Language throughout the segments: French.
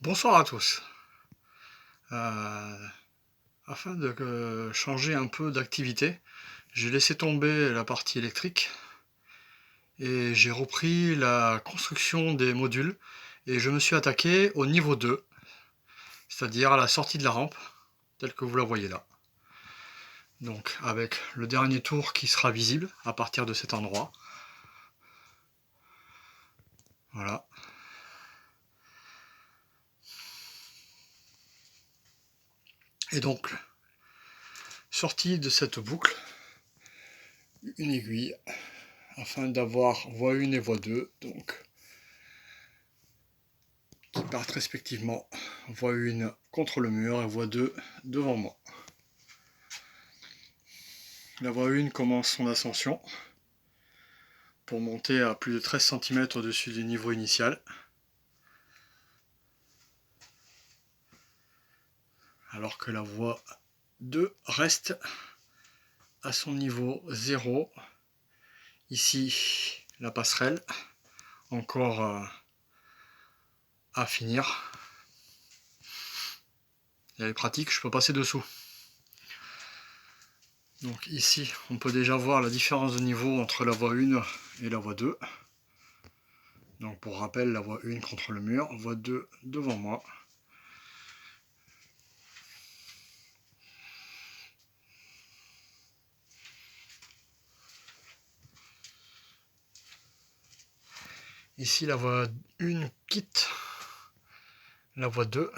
Bonsoir à tous. Afin de changer un peu d'activité, j'ai laissé tomber la partie électrique et j'ai repris la construction des modules et je me suis attaqué au niveau 2, c'est-à-dire à la sortie de la rampe, telle que vous la voyez là. Donc avec le dernier tour qui sera visible à partir de cet endroit. Voilà. Et donc, sortie de cette boucle, une aiguille, afin d'avoir voie 1 et voie 2, donc qui partent respectivement voie 1 contre le mur et voie 2 devant moi. La voie 1 commence son ascension pour monter à plus de 13 cm au-dessus du niveau initial. Alors que la voie 2 reste à son niveau 0. Ici, la passerelle, encore à finir. Elle est pratique, je peux passer dessous. Donc ici, on peut déjà voir la différence de niveau entre la voie 1 et la voie 2. Donc pour rappel, la voie 1 contre le mur, voie 2 devant moi. Ici, la voie 1 quitte la voie 2,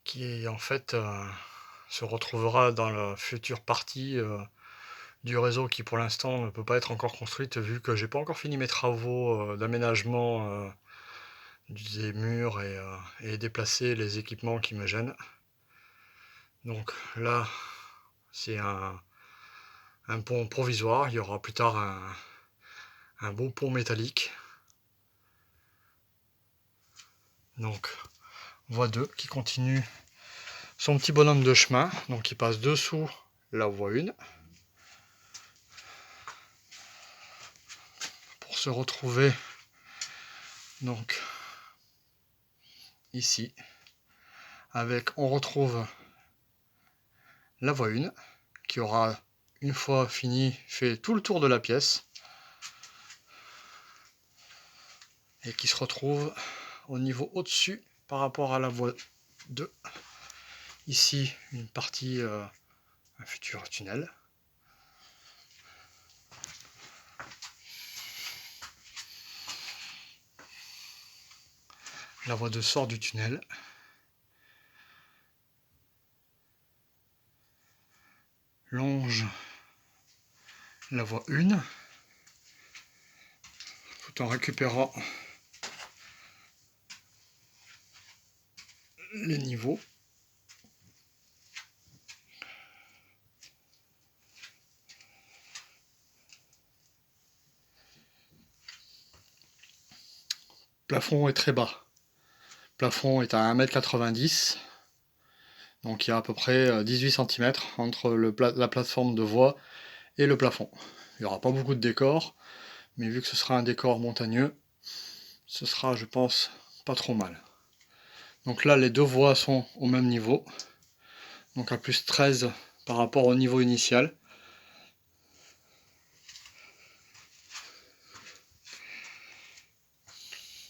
qui en fait se retrouvera dans la future partie du réseau qui pour l'instant ne peut pas être encore construite vu que j'ai pas encore fini mes travaux d'aménagement des murs et déplacer les équipements qui me gênent. Donc là, c'est un pont provisoire, il y aura plus tard un beau pont métallique. Donc voie 2 qui continue son petit bonhomme de chemin, donc il passe dessous la voie 1 pour se retrouver donc ici avec, on retrouve la voie 1 qui aura une fois fini fait tout le tour de la pièce et qui se retrouve au niveau au-dessus par rapport à la voie 2. Ici une partie, un futur tunnel. La voie 2 sort du tunnel. Longe la voie 1 tout en récupérant les niveaux. Le plafond est très bas. Le plafond est à 1,90 m. Donc il y a à peu près 18 cm entre la plateforme de voie et le plafond. Il n'y aura pas beaucoup de décor, mais vu que ce sera un décor montagneux, ce sera, je pense, pas trop mal. Donc là, les deux voies sont au même niveau, donc à plus 13 par rapport au niveau initial.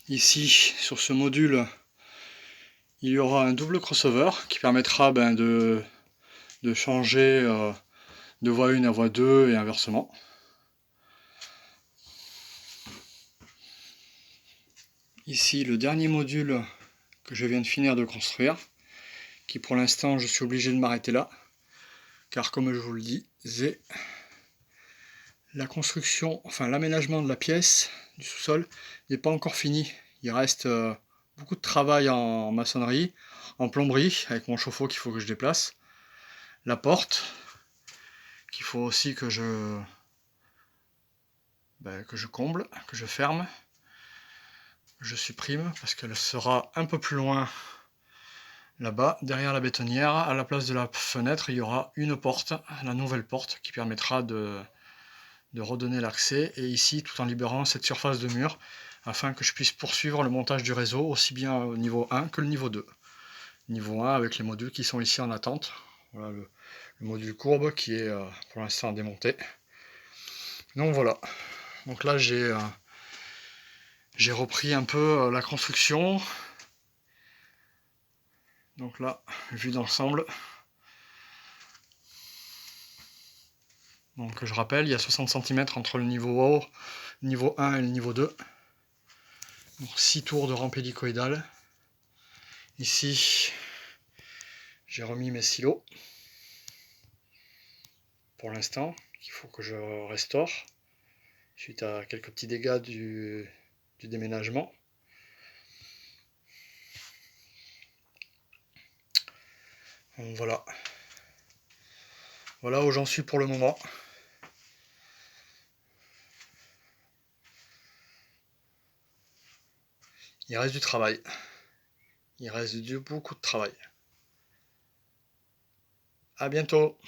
Ici, sur ce module, il y aura un double crossover qui permettra de changer de voie 1 à voie 2 et inversement. Ici, le dernier module que je viens de finir de construire, qui pour l'instant je suis obligé de m'arrêter là, car comme je vous le disais, la construction, enfin l'aménagement de la pièce, du sous-sol, n'est pas encore fini. Il reste beaucoup de travail en maçonnerie, en plomberie, avec mon chauffe-eau qu'il faut que je déplace. La porte, qu'il faut aussi que je comble, que je ferme. Je supprime parce qu'elle sera un peu plus loin là-bas, derrière la bétonnière. À la place de la fenêtre, il y aura une porte, la nouvelle porte, qui permettra de redonner l'accès. Et ici, tout en libérant cette surface de mur afin que je puisse poursuivre le montage du réseau aussi bien au niveau 1 que le niveau 2. Niveau 1 avec les modules qui sont ici en attente. Voilà le module courbe qui est pour l'instant démonté. Donc voilà, donc là j'ai repris un peu la construction. Donc là, vu d'ensemble. Donc je rappelle, il y a 60 cm entre le niveau haut, le niveau 1 et le niveau 2. Donc 6 tours de rampe hélicoïdale. Ici, j'ai remis mes silos. Pour l'instant, il faut que je restaure, suite à quelques petits dégâts du déménagement. Donc voilà. Voilà où j'en suis pour le moment. Il reste du travail. Il reste beaucoup de travail. À bientôt.